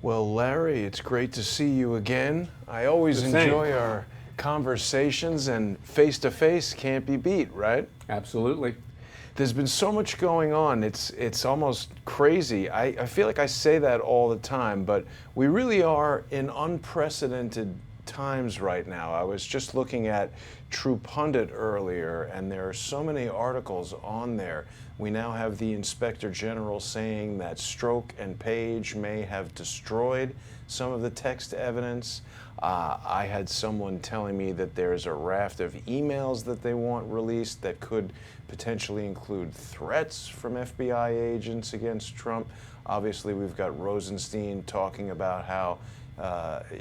Well, Larry, it's great to see you again. I always enjoy our conversations, and face-to-face can't be beat, right? Absolutely. There's been so much going on. It's almost crazy. I feel like I say that all the time, but we really are in unprecedented times right now. I was just looking at True Pundit earlier, and there are so many articles on there. We now have the Inspector General saying that Stroke and Page may have destroyed some of the text evidence. I had someone telling me that there's a raft of emails that they want released that could potentially include threats from FBI agents against Trump. Obviously, we've got Rosenstein talking about how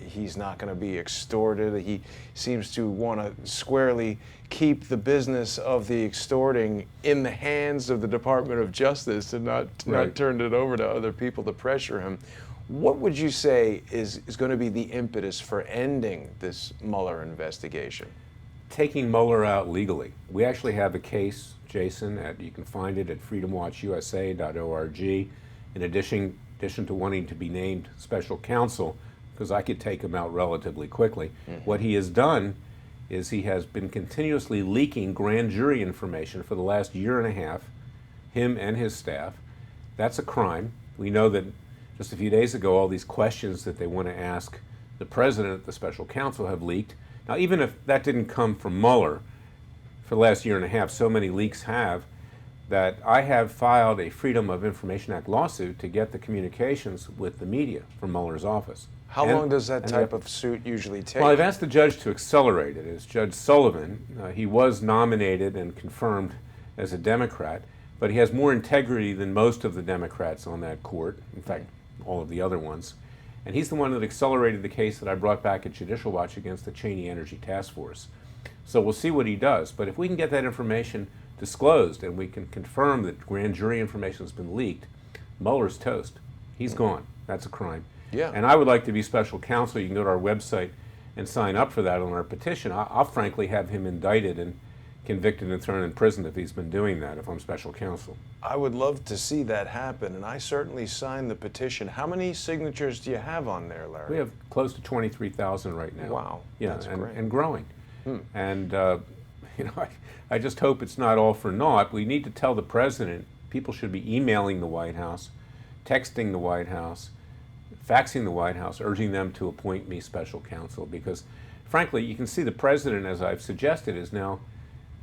he's not going to be extorted. He seems to want to squarely keep the business of the extorting in the hands of the Department of Justice and not turn it over to other people to pressure him. What would you say is going to be the impetus for ending this Mueller investigation? Taking Mueller out legally. We actually have a case, Jason, you can find it at freedomwatchusa.org. In addition to wanting to be named special counsel, because I could take him out relatively quickly, what he has done is he has been continuously leaking grand jury information for the last year and a half, him and his staff. That's a crime. We know that just a few days ago, all these questions that they want to ask the president, the special counsel, have leaked. Now, even if that didn't come from Mueller for the last year and a half, so many leaks have, that I have filed a Freedom of Information Act lawsuit to get the communications with the media from Mueller's office. How long does that type of suit usually take? Well, I've asked the judge to accelerate it. It's Judge Sullivan. He was nominated and confirmed as a Democrat, but he has more integrity than most of the Democrats on that court, in fact, all of the other ones. And he's the one that accelerated the case that I brought back at Judicial Watch against the Cheney Energy Task Force. So we'll see what he does. But if we can get that information disclosed and we can confirm that grand jury information has been leaked, Mueller's toast. He's gone. That's a crime. Yeah. And I would like to be special counsel. You can go to our website and sign up for that on our petition. I'll frankly have him indicted and convicted and thrown in prison if he's been doing that, if I'm special counsel. I would love to see that happen, and I certainly signed the petition. How many signatures do you have on there, Larry? We have close to 23,000 right now. Wow, yeah, that's great. And growing. And I just hope it's not all for naught. We need to tell the president people should be emailing the White House, texting the White House, faxing the White House, urging them to appoint me special counsel, because frankly, you can see the president, as I've suggested, is now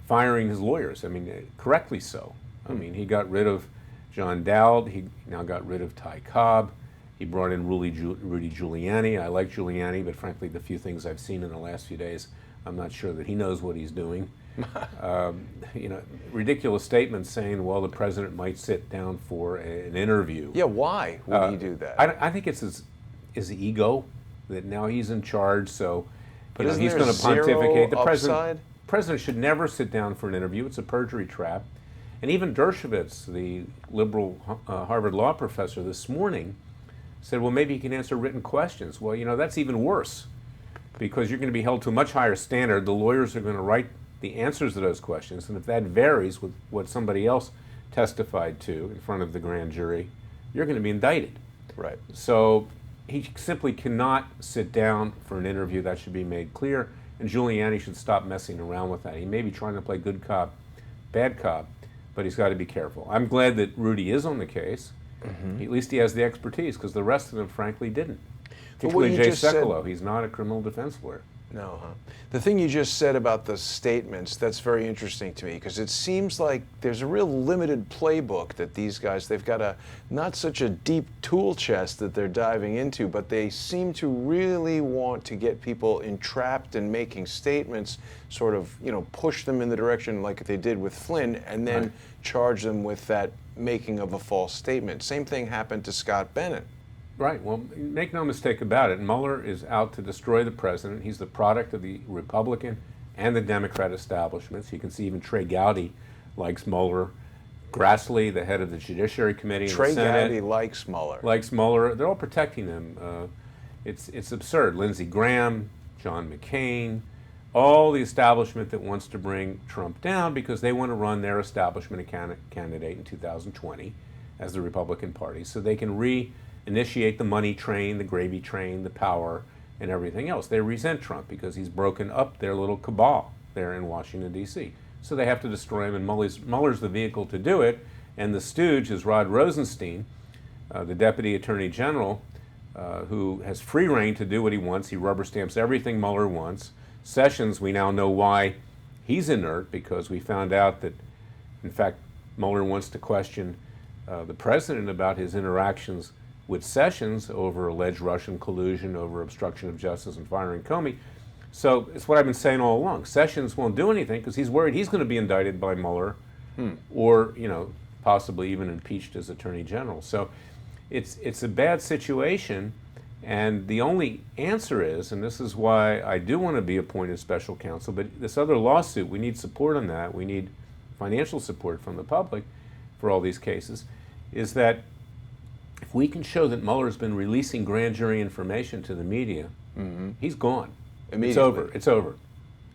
firing his lawyers. I mean, correctly so. I mean, he got rid of John Dowd. He now got rid of Ty Cobb. He brought in Rudy Giuliani. I like Giuliani, but frankly, the few things I've seen in the last few days, I'm not sure that he knows what he's doing. Ridiculous statements saying, well, the president might sit down for an interview. Yeah, why would he do that? I think it's his ego that now he's in charge, so but he's going to pontificate. The president should never sit down for an interview. It's a perjury trap. And even Dershowitz, the liberal Harvard law professor, this morning said, well, maybe he can answer written questions. Well, that's even worse, because you're going to be held to a much higher standard. The lawyers are going to write the answers to those questions, and if that varies with what somebody else testified to in front of the grand jury, you're going to be indicted. Right. So he simply cannot sit down for an interview. That should be made clear, and Giuliani should stop messing around with that. He may be trying to play good cop, bad cop, but he's got to be careful. I'm glad that Rudy is on the case. At least he has the expertise, because the rest of them, frankly, didn't. Particularly Jay Sekulow. He's not a criminal defense lawyer. No, huh? The thing you just said about the statements, that's very interesting to me because it seems like there's a real limited playbook that these guys, they've got a not such a deep tool chest that they're diving into, but they seem to really want to get people entrapped in making statements, sort of, push them in the direction like they did with Flynn, and then Right. charge them with that making of a false statement. Same thing happened to Scott Bennett. Right. Well, make no mistake about it. Mueller is out to destroy the president. He's the product of the Republican and the Democrat establishments. You can see even Trey Gowdy likes Mueller. Grassley, the head of the Judiciary Committee in the Trey Senate, Gowdy likes Mueller. likes Mueller. They're all protecting him. It's absurd. Lindsey Graham, John McCain, all the establishment that wants to bring Trump down because they want to run their establishment candidate in 2020 as the Republican Party so they can initiate the money train, the gravy train, the power, and everything else. They resent Trump because he's broken up their little cabal there in Washington, D.C. So they have to destroy him, and Mueller's the vehicle to do it. And the stooge is Rod Rosenstein, the Deputy Attorney General, who has free reign to do what he wants. He rubber stamps everything Mueller wants. Sessions, we now know why he's inert, because we found out that, in fact, Mueller wants to question the president about his interactions with Sessions over alleged Russian collusion, over obstruction of justice and firing Comey. So it's what I've been saying all along. Sessions won't do anything because he's worried he's going to be indicted by Mueller or, possibly even impeached as Attorney General. So it's a bad situation, and the only answer is, and this is why I do want to be appointed special counsel, but this other lawsuit, we need support on that. We need financial support from the public for all these cases, is that if we can show that Mueller's been releasing grand jury information to the media, he's gone. It's over. It's over.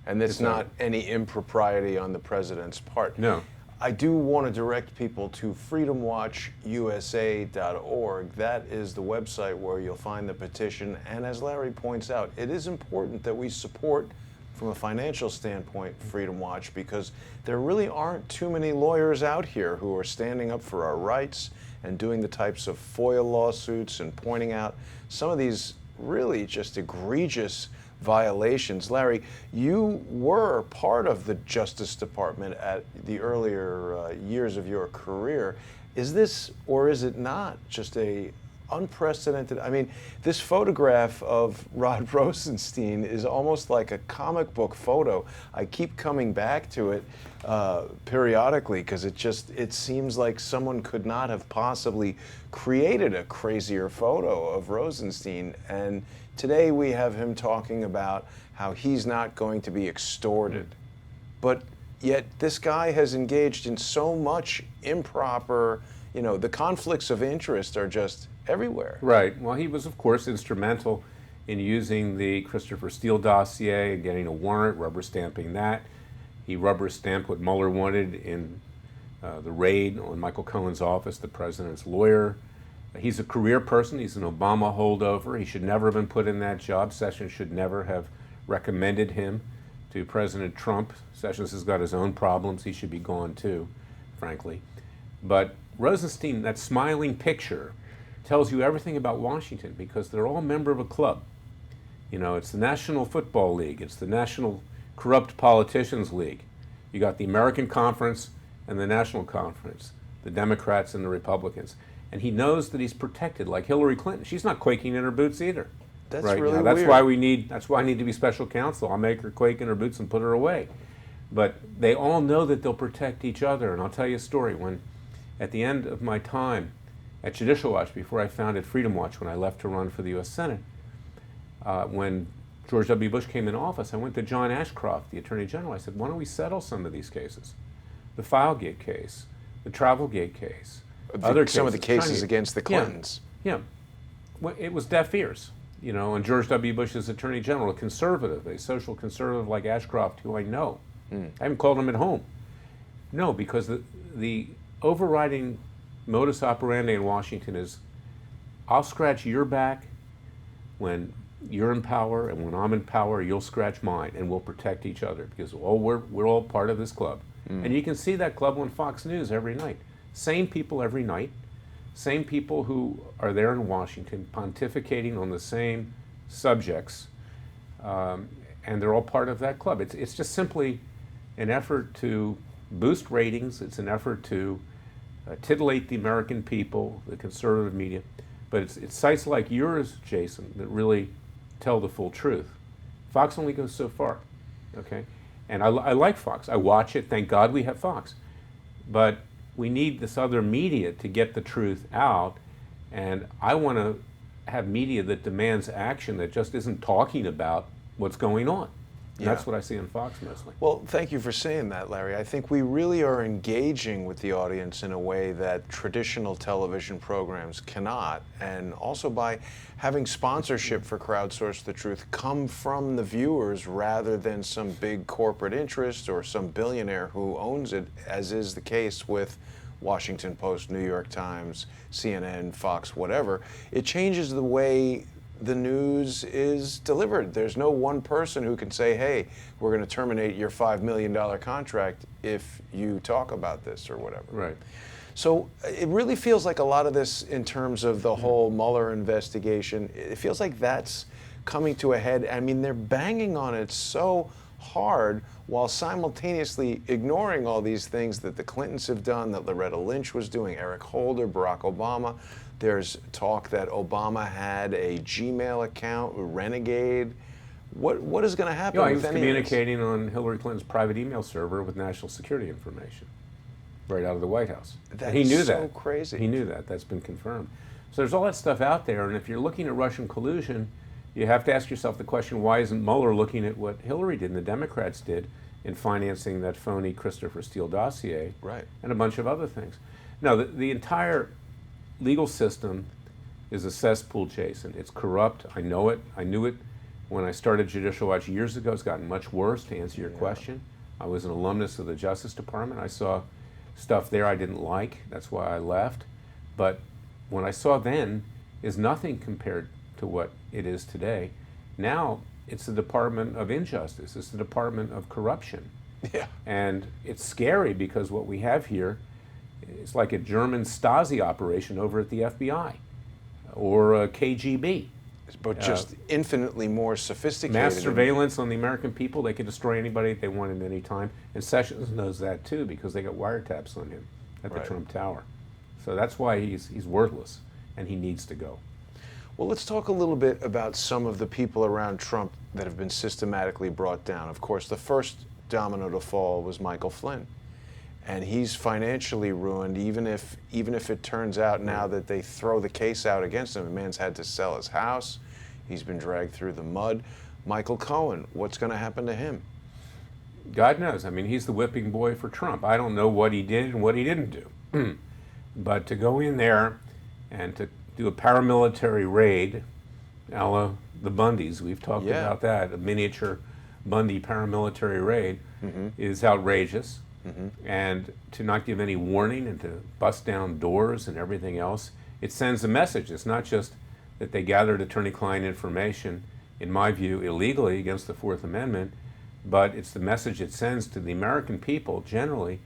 And it's not any impropriety on the president's part. No. I do want to direct people to freedomwatchusa.org. That is the website where you'll find the petition. And as Larry points out, it is important that we support, from a financial standpoint, Freedom Watch, because there really aren't too many lawyers out here who are standing up for our rights and doing the types of FOIA lawsuits and pointing out some of these really just egregious violations. Larry, you were part of the Justice Department at the earlier years of your career. Is this, or is it not, just a unprecedented? I mean, this photograph of Rod Rosenstein is almost like a comic book photo. I keep coming back to it periodically because it seems like someone could not have possibly created a crazier photo of Rosenstein. And today we have him talking about how he's not going to be extorted. But yet this guy has engaged in so much improper, the conflicts of interest are just everywhere. Right. Well, he was, of course, instrumental in using the Christopher Steele dossier and getting a warrant, rubber stamping that. He rubber stamped what Mueller wanted in the raid on Michael Cohen's office, the president's lawyer. He's a career person. He's an Obama holdover. He should never have been put in that job. Sessions should never have recommended him to President Trump. Sessions has got his own problems. He should be gone too, frankly. But Rosenstein, that smiling picture, tells you everything about Washington because they're all a member of a club. It's the National Football League. It's the National Corrupt Politicians League. You got the American Conference and the National Conference, the Democrats and the Republicans. And he knows that he's protected, like Hillary Clinton. She's not quaking in her boots either. That's right really now. That's weird. That's why I need to be special counsel. I'll make her quake in her boots and put her away. But they all know that they'll protect each other. And I'll tell you a story. When, at the end of my time at Judicial Watch, before I founded Freedom Watch, when I left to run for the U.S. Senate, when George W. Bush came in office, I went to John Ashcroft, the Attorney General. I said, why don't we settle some of these cases? The Filegate case, the Travelgate case, some of the cases against the Clintons. Yeah. Well, it was deaf ears, and George W. Bush is Attorney General, a conservative, a social conservative like Ashcroft, who I know. I haven't called him at home. No, because the overriding modus operandi in Washington is, I'll scratch your back when you're in power, and when I'm in power, you'll scratch mine, and we'll protect each other because we're all part of this club. And you can see that club on Fox News every night. Same people every night, same people who are there in Washington pontificating on the same subjects. And and they're all part of that club. It's just simply an effort to boost ratings. It's an effort to titillate the American people, the conservative media. But it's sites like yours, Jason, that really tell the full truth. Fox only goes so far, okay? And I like Fox. I watch it. Thank God we have Fox. But we need this other media to get the truth out. And I want to have media that demands action, that just isn't talking about what's going on. And that's what I see on Fox mostly. Well, thank you for saying that, Larry. I think we really are engaging with the audience in a way that traditional television programs cannot, and also by having sponsorship for Crowdsource the Truth come from the viewers rather than some big corporate interest or some billionaire who owns it, as is the case with Washington Post, New York Times, CNN, Fox, whatever. It changes the way the news is delivered. There's no one person who can say, hey, we're going to terminate your $5 million contract if you talk about this or whatever. Right. So it really feels like a lot of this, in terms of the whole Mueller investigation, it feels like that's coming to a head. I mean, they're banging on it so hard while simultaneously ignoring all these things that the Clintons have done, that Loretta Lynch was doing, Eric Holder, Barack Obama. There's talk that Obama had a Gmail account, Renegade. What is going to happen with he was any communicating on Hillary Clinton's private email server with national security information right out of the White House. That's he knew so that. crazy. He knew that. That's been confirmed. So there's all that stuff out there, and if you're looking at Russian collusion, you have to ask yourself the question, why isn't Mueller looking at what Hillary did and the Democrats did in financing that phony Christopher Steele dossier, Right, and a bunch of other things? No, the entire legal system is a cesspool, Jason. It's corrupt. I know it. I knew it when I started Judicial Watch years ago. It's gotten much worse, to answer your question. I was an alumnus of the Justice Department. I saw stuff there I didn't like. That's why I left. But what I saw then is nothing compared to what it is today. Now it's the Department of Injustice. It's the Department of Corruption. Yeah. And it's scary because what we have here is like a German Stasi operation over at the FBI or KGB. But just infinitely more sophisticated. Mass surveillance on the American people. They can destroy anybody they want at any time. And Sessions knows that too, because they got wiretaps on him at the Trump Tower. So that's why he's worthless, and he needs to go. Well, let's talk a little bit about some of the people around Trump that have been systematically brought down. Of course, the first domino to fall was Michael Flynn. And he's financially ruined, even if it turns out now that they throw the case out against him. The man's had to sell his house. He's been dragged through the mud. Michael Cohen, what's going to happen to him? God knows. I mean, he's the whipping boy for Trump. I don't know what he did and what he didn't do. But to go in there and to do a paramilitary raid, a la the Bundys, we've talked about that, a miniature Bundy paramilitary raid, is outrageous. And to not give any warning and to bust down doors and everything else, it sends a message. It's not just that they gathered attorney-client information, in my view, illegally against the Fourth Amendment, but it's the message it sends to the American people generally: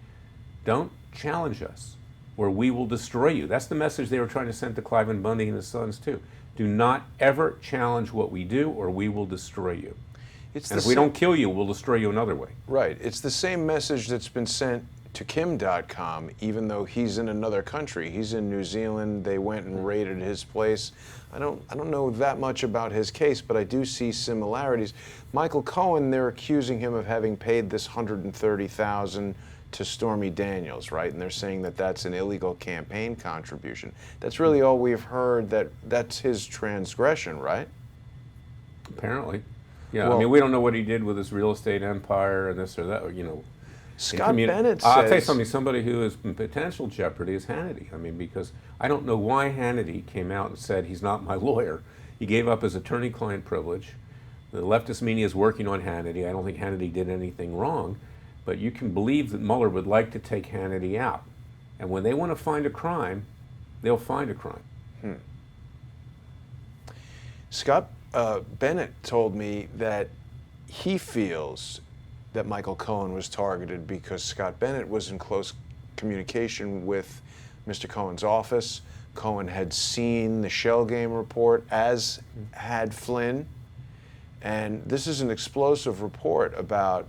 don't challenge us or we will destroy you. That's the message they were trying to send to Klayman Bundy and his sons too. Do not ever challenge what we do or we will destroy you. And if we don't kill you, we'll destroy you another way. Right. It's the same message that's been sent to Kim.com, even though he's in another country. He's in New Zealand. They went and raided his place. I don't know that much about his case, but I do see similarities. Michael Cohen, they're accusing him of having paid this $130,000 to Stormy Daniels, right? And they're saying that that's an illegal campaign contribution. That's really all we've heard, that's his transgression, right? Apparently. Yeah, Well, I mean, we don't know what he did with his real estate empire and this or that, you know. Scott Bennett says... I'll tell you something, somebody who is in potential jeopardy is Hannity. I mean, because I don't know why Hannity came out and said he's not my lawyer. He gave up his attorney-client privilege. The leftist media is working on Hannity. I don't think Hannity did anything wrong, but you can believe that Mueller would like to take Hannity out. And when they want to find a crime, they'll find a crime. Scott Bennett told me that he feels that Michael Cohen was targeted because Scott Bennett was in close communication with Mr. Cohen's office. Cohen had seen the shell game report, as had Flynn, And this is an explosive report about,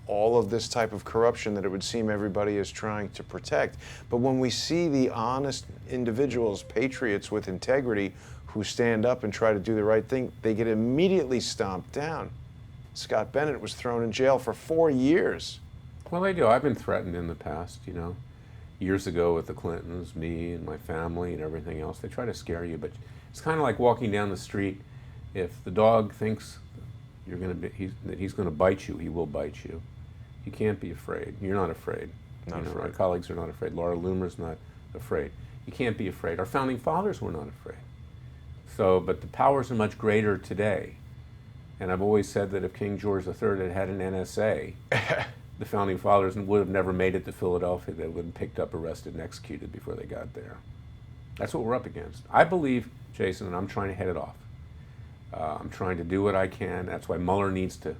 all of this type of corruption that it would seem everybody is trying to protect. But when we see the honest individuals, patriots with integrity, who stand up and try to do the right thing, they get immediately stomped down. Scott Bennett was thrown in jail for 4 years. Well, they do. I've been threatened in the past, years ago with the Clintons, me and my family and everything else. They try to scare you, but it's kind of like walking down the street. If the dog thinks that he's going to bite you, he will bite you. You can't be afraid. You're not afraid. Not afraid. Our colleagues are not afraid. Laura Loomer's not afraid. You can't be afraid. Our founding fathers were not afraid. So, but the powers are much greater today. And I've always said that if King George III had had an NSA, the founding fathers would have never made it to Philadelphia. They would have been picked up, arrested, and executed before they got there. That's what we're up against. I believe, Jason, and I'm trying to head it off. I'm trying to do what I can. That's why Mueller needs to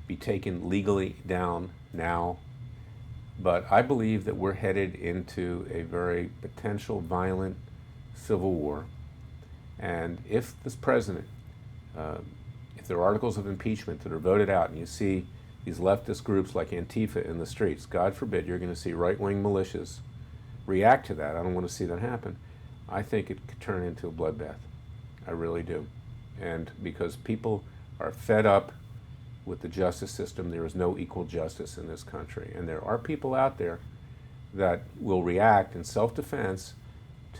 be taken legally down now. But I believe that we're headed into a very potential violent civil war. And if this president, if there are articles of impeachment that are voted out and you see these leftist groups like Antifa in the streets, God forbid you're going to see right-wing militias react to that. I don't want to see that happen. I think it could turn into a bloodbath. I really do. And because people are fed up with the justice system, there is no equal justice in this country. And there are people out there that will react in self-defense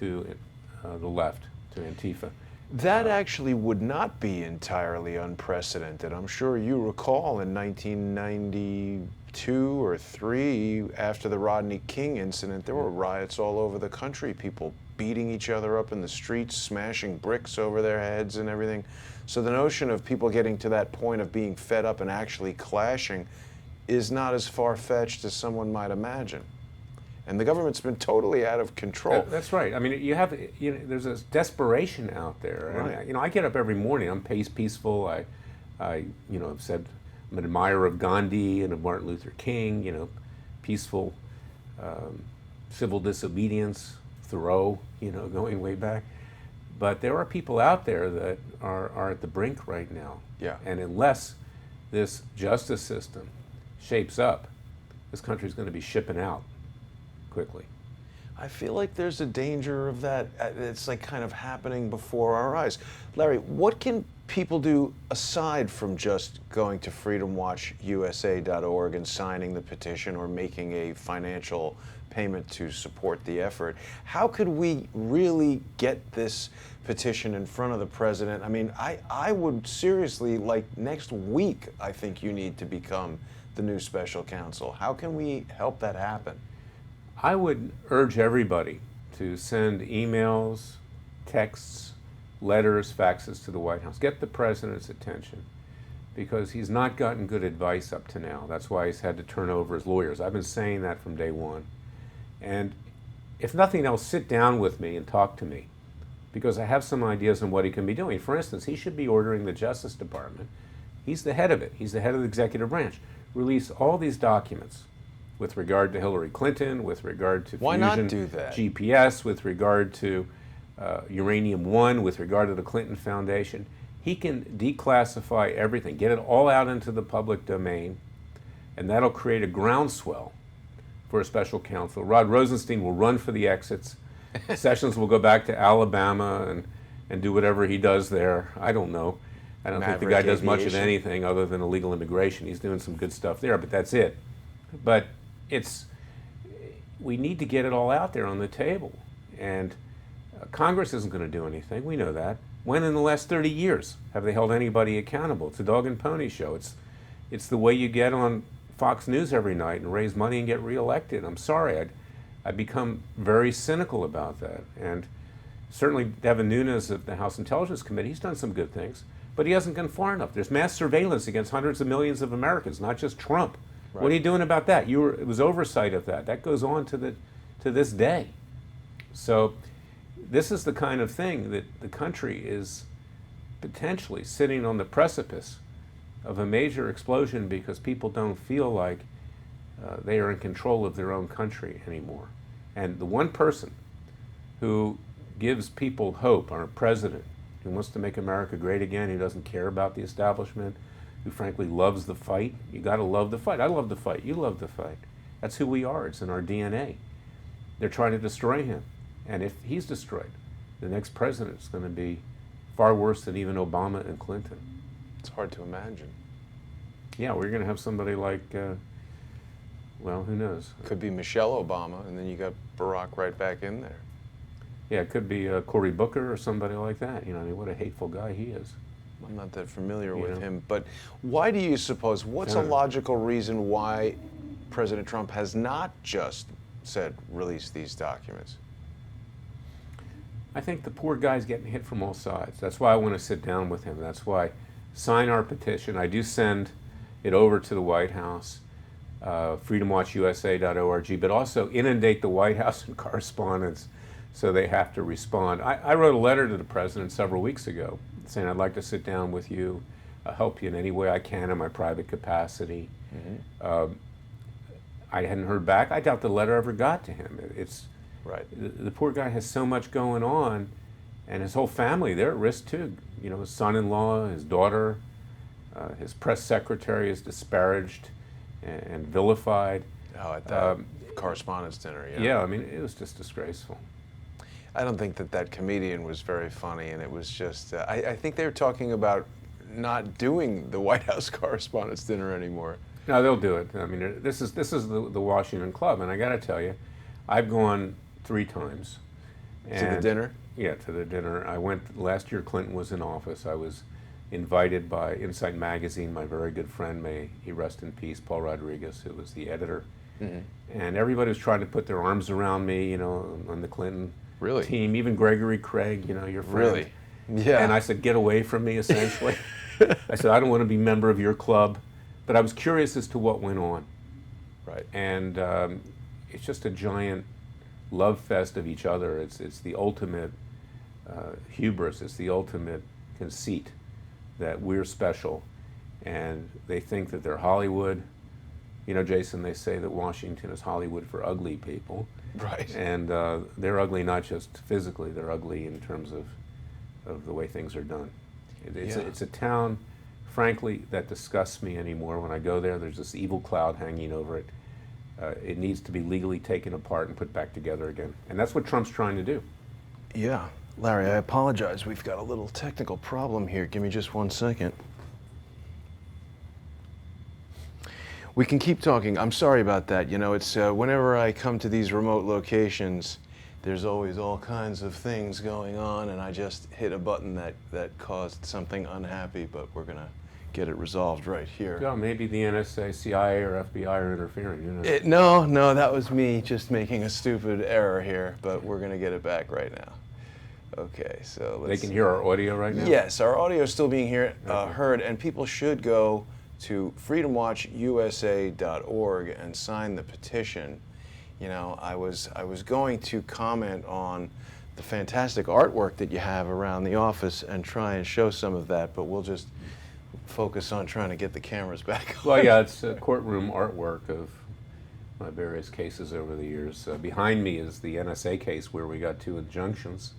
to the left, to Antifa. That actually would not be entirely unprecedented. I'm sure you recall in 1992 or 3, after the Rodney King incident, there were riots all over the country, people beating each other up in the streets, smashing bricks over their heads and everything. So the notion of people getting to that point of being fed up and actually clashing is not as far-fetched as someone might imagine. And the government's been totally out of control. That's right. I mean, there's this desperation out there. Right. And, I get up every morning. I'm peaceful. I have said I'm an admirer of Gandhi and of Martin Luther King. Peaceful, civil disobedience, Thoreau. Going way back. But there are people out there that are at the brink right now. Yeah. And unless this justice system shapes up, this country's going to be shipping out quickly. I feel like there's a danger of that. It's like kind of happening before our eyes. Larry, what can people do aside from just going to freedomwatchusa.org and signing the petition or making a financial payment to support the effort? How could we really get this petition in front of the president? I mean, I would seriously, like next week, I think you need to become the new special counsel. How can we help that happen? I would urge everybody to send emails, texts, letters, faxes to the White House. Get the president's attention because he's not gotten good advice up to now. That's why he's had to turn over his lawyers. I've been saying that from day one. And if nothing else, sit down with me and talk to me because I have some ideas on what he can be doing. For instance, he should be ordering the Justice Department. He's the head of it. He's the head of the executive branch. Release all these documents with regard to Hillary Clinton, with regard to Why fusion not do that? GPS, with regard to Uranium One, with regard to the Clinton Foundation. He can declassify everything, get it all out into the public domain, and that'll create a groundswell for a special counsel. Rod Rosenstein will run for the exits. Sessions will go back to Alabama and do whatever he does there. I don't know. I don't think the guy does much of anything other than illegal immigration. He's doing some good stuff there, but that's it. But we need to get it all out there on the table. And Congress isn't going to do anything. We know that. When in the last 30 years have they held anybody accountable? It's a dog and pony show. It's the way you get on Fox News every night and raise money and get reelected. I'm sorry. I've become very cynical about that. And certainly Devin Nunes of the House Intelligence Committee, he's done some good things, but he hasn't gone far enough. There's mass surveillance against hundreds of millions of Americans, not just Trump. Right. What are you doing about that? It was oversight of that. That goes on to this day. So this is the kind of thing that the country is potentially sitting on the precipice of a major explosion because people don't feel like they are in control of their own country anymore. And the one person who gives people hope, our president, who wants to make America great again, who doesn't care about the establishment, who frankly loves the fight. You got to love the fight. I love the fight. You love the fight. That's who we are. It's in our DNA. They're trying to destroy him. And if he's destroyed, the next president is going to be far worse than even Obama and Clinton. It's hard to imagine. Yeah, we're going to have somebody like, well, who knows? Could be Michelle Obama, and then you got Barack right back in there. Yeah, it could be Cory Booker or somebody like that. You know, I mean, what a hateful guy he is. I'm not that familiar You with know. him, but why do you suppose, what's a logical reason why President Trump has not just said, release these documents? I think the poor guy's getting hit from all sides. That's why I want to sit down with him. That's why sign our petition. I do send it over to the White House, freedomwatchusa.org, but also inundate the White House in correspondence so they have to respond. I wrote a letter to the president several weeks ago saying I'd like to sit down with you, help you in any way I can in my private capacity. I hadn't heard back. I doubt the letter ever got to him. It's Right. the poor guy has so much going on, and his whole family, they're at risk too. You know, his son-in-law, his daughter, his press secretary is disparaged and vilified. Oh, at that correspondence dinner, yeah. Yeah, I mean, it was just disgraceful. I don't think that comedian was very funny, and it was just, I think they were talking about not doing the White House correspondence dinner anymore. No, they'll do it. I mean, this is the Washington Club, and I got to tell you, I've gone 3 times. To the dinner? Yeah, to the dinner. I went last year. Clinton was in office. I was invited by Insight Magazine, my very good friend, may he rest in peace, Paul Rodriguez, who was the editor, and everybody was trying to put their arms around me, you know, on the Clinton team. Even Gregory Craig, you know, your friend. Really? Yeah. And I said, get away from me, essentially. I said, I don't want to be a member of your club. But I was curious as to what went on. Right. And it's just a giant love fest of each other. It's the ultimate hubris. It's the ultimate conceit that we're special. And they think that they're Hollywood. You know, Jason, they say that Washington is Hollywood for ugly people. Right. And they're ugly not just physically, they're ugly in terms of the way things are done. It's a town, frankly, that disgusts me anymore. When I go there, there's this evil cloud hanging over it. It needs to be legally taken apart and put back together again. And that's what Trump's trying to do. Yeah. Larry, I apologize. We've got a little technical problem here. Give me just 1 second. We can keep talking. I'm sorry about that. You know, it's whenever I come to these remote locations, there's always all kinds of things going on, and I just hit a button that caused something unhappy, but we're going to get it resolved right here. Yeah, maybe the NSA, CIA, or FBI are interfering. You know. No, that was me just making a stupid error here, but we're going to get it back right now. Okay, so let's They can hear our audio right now? Yes, our audio is still being heard, and people should go to freedomwatchusa.org and sign the petition. You know, I was going to comment on the fantastic artwork that you have around the office and try and show some of that, but we'll just focus on trying to get the cameras back on. Well, yeah, it's courtroom artwork of my various cases over the years. Behind me is the NSA case where we got 2 injunctions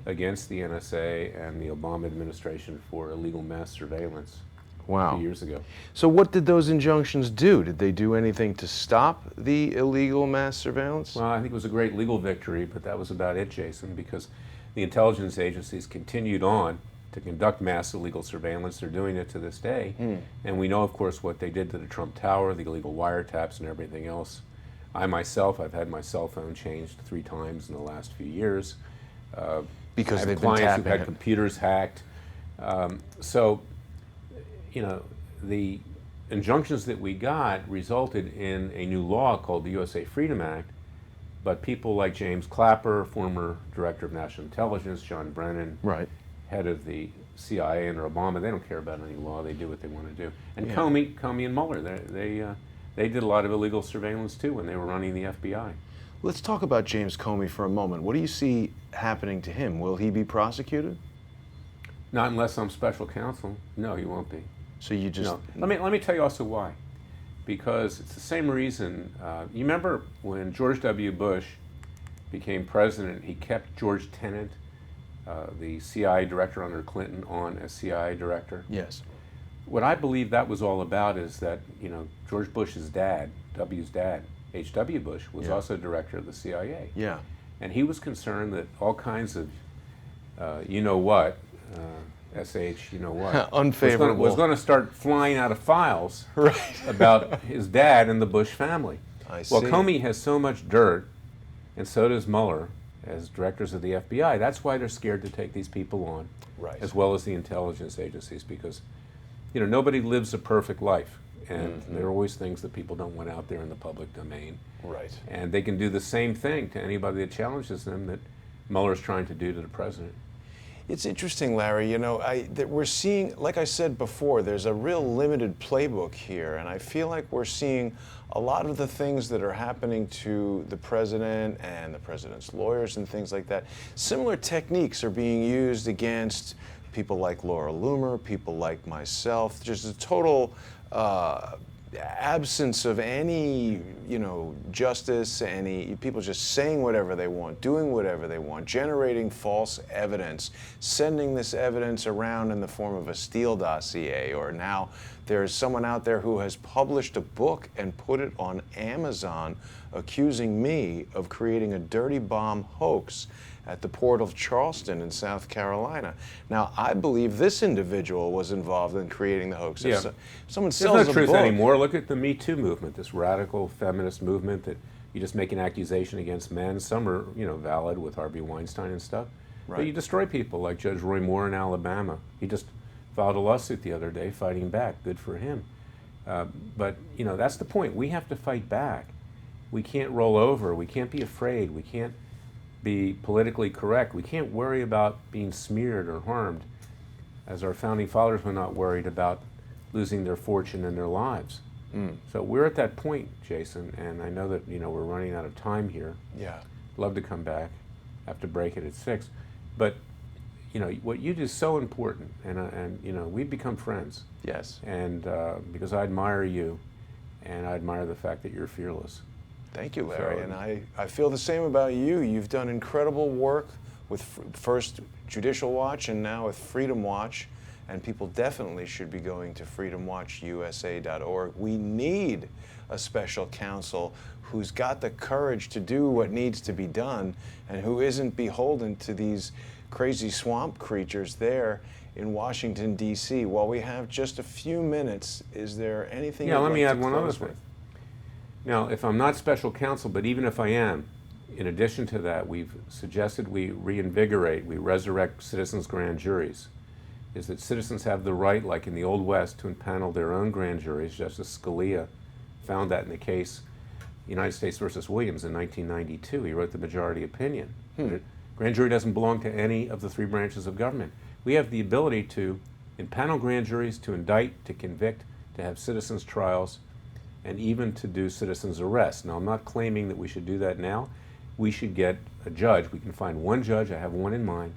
against the NSA and the Obama administration for illegal mass surveillance. Wow. A few years ago. So what did those injunctions do? Did they do anything to stop the illegal mass surveillance? Well, I think it was a great legal victory, but that was about it, Jason, because the intelligence agencies continued on to conduct mass illegal surveillance. They're doing it to this day. And we know, of course, what they did to the Trump Tower, the illegal wiretaps and everything else. I've had my cell phone changed 3 times in the last few years. Because I have they've been clients tapping who've had it. computers hacked. So, you know, the injunctions that we got resulted in a new law called the USA Freedom Act, but people like James Clapper, former Director of National Intelligence, John Brennan, Right. head of the CIA under Obama, they don't care about any law, they do what they want to do. And Comey and Mueller, they did a lot of illegal surveillance too when they were running the FBI. Let's talk about James Comey for a moment. What do you see happening to him? Will he be prosecuted? Not unless I'm special counsel. No, he won't be. So you just... No. Let me tell you also why. Because it's the same reason. You remember when George W. Bush became president, he kept George Tenet the CIA director under Clinton on as CIA director. Yes. What I believe that was all about is that, George Bush's dad, W's dad, H.W. Bush, was also director of the CIA. Yeah. And he was concerned that all kinds of, you know what, SH, you know what, unfavorable, was going to start flying out of files right. about his dad and the Bush family. I Well, see. Comey has so much dirt, and so does Mueller, as directors of the FBI. That's why they're scared to take these people on, Right. as well as the intelligence agencies, because nobody lives a perfect life, and there are always things that people don't want out there in the public domain. Right. And they can do the same thing to anybody that challenges them that Mueller's trying to do to the president. It's interesting, Larry, that we're seeing, like I said before, there's a real limited playbook here, and I feel like we're seeing a lot of the things that are happening to the president and the president's lawyers and things like that. Similar techniques are being used against people like Laura Loomer, people like myself, just a total absence of any, justice, any people just saying whatever they want, doing whatever they want, generating false evidence, sending this evidence around in the form of a Steele dossier, or now there's someone out there who has published a book and put it on Amazon accusing me of creating a dirty bomb hoax at the port of Charleston in South Carolina. Now, I believe this individual was involved in creating the hoax. Yeah. If someone There's sells no a truth book anymore. Look at the Me Too movement, this radical feminist movement that you just make an accusation against men. Some are, valid with Harvey Weinstein and stuff. Right. But you destroy people like Judge Roy Moore in Alabama. He just filed a lawsuit the other day fighting back. Good for him. But, that's the point. We have to fight back. We can't roll over. We can't be afraid. We can't be politically correct. We can't worry about being smeared or harmed, as our founding fathers were not worried about losing their fortune and their lives. So we're at that point, Jason, and I know that we're running out of time here. Yeah. Love to come back. Have to break it at 6, but what you do is so important, and we've become friends. Yes. And because I admire you, and I admire the fact that you're fearless. Thank you, Larry. So, And I feel the same about you. You've done incredible work with first Judicial Watch and now with Freedom Watch. And people definitely should be going to freedomwatchusa.org. We need a special counsel who's got the courage to do what needs to be done and who isn't beholden to these crazy swamp creatures there in Washington, D.C. While we have just a few minutes, is there anything Yeah, you'd let me like add to one other close thing. with? Now, if I'm not special counsel, but even if I am, in addition to that, we've suggested we reinvigorate, we resurrect citizens' grand juries. Is that citizens have the right, like in the Old West, to impanel their own grand juries. Justice Scalia found that in the case United States versus Williams in 1992. He wrote the majority opinion. Grand jury doesn't belong to any of the 3 branches of government. We have the ability to impanel grand juries, to indict, to convict, to have citizens' trials, and even to do citizens' arrests. Now, I'm not claiming that we should do that now. We should get a judge. We can find one judge, I have one in mind,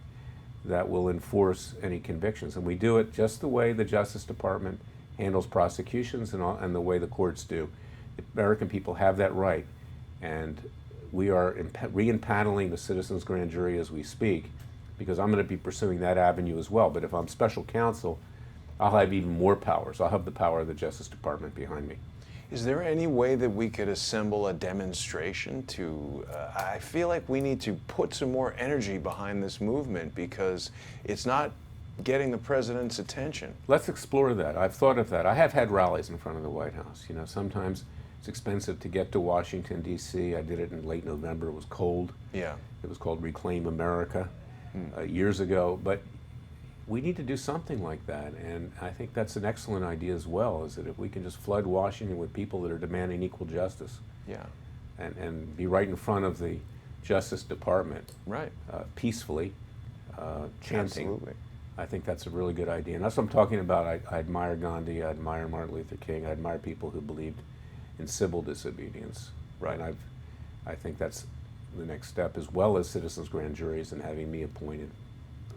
that will enforce any convictions. And we do it just the way the Justice Department handles prosecutions and the way the courts do. The American people have that right. And we are re-impaneling the citizens' grand jury as we speak, because I'm going to be pursuing that avenue as well. But if I'm special counsel, I'll have even more powers. I'll have the power of the Justice Department behind me. Is there any way that we could assemble a demonstration to, I feel like we need to put some more energy behind this movement because it's not getting the president's attention. Let's explore that. I've thought of that. I have had rallies in front of the White House. Sometimes it's expensive to get to Washington, D.C. I did it in late November. It was cold. Yeah. It was called Reclaim America years ago. But we need to do something like that, and I think that's an excellent idea as well, is that if we can just flood Washington with people that are demanding equal justice, Yeah. and be right in front of the Justice Department, Right. Peacefully, chanting, Absolutely. I think that's a really good idea. And that's what I'm talking about. I admire Gandhi, I admire Martin Luther King, I admire people who believed in civil disobedience. Right. And I think that's the next step, as well as citizens' grand juries and having me appointed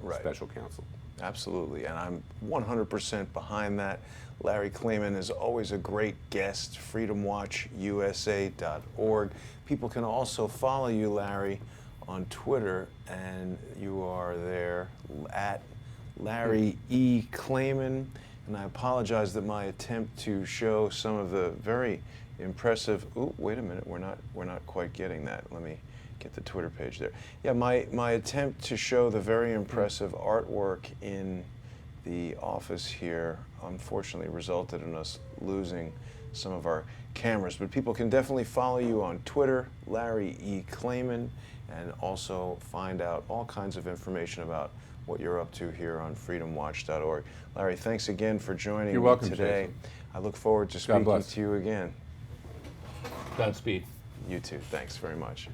Right. special counsel. Absolutely, and I'm 100% behind that. Larry Klayman is always a great guest. freedomwatchusa.org. People can also follow you, Larry, on Twitter, and you are there at Larry E. Klayman. And I apologize that my attempt to show some of the very impressive. Ooh, wait a minute, we're not quite getting that. Let me get the Twitter page there. Yeah, my attempt to show the very impressive artwork in the office here unfortunately resulted in us losing some of our cameras. But people can definitely follow you on Twitter, Larry E. Klayman, and also find out all kinds of information about what you're up to here on freedomwatch.org. Larry, thanks again for joining You're me welcome, today. Jason. I look forward to God speaking bless. to you again. Godspeed. You too. Thanks very much.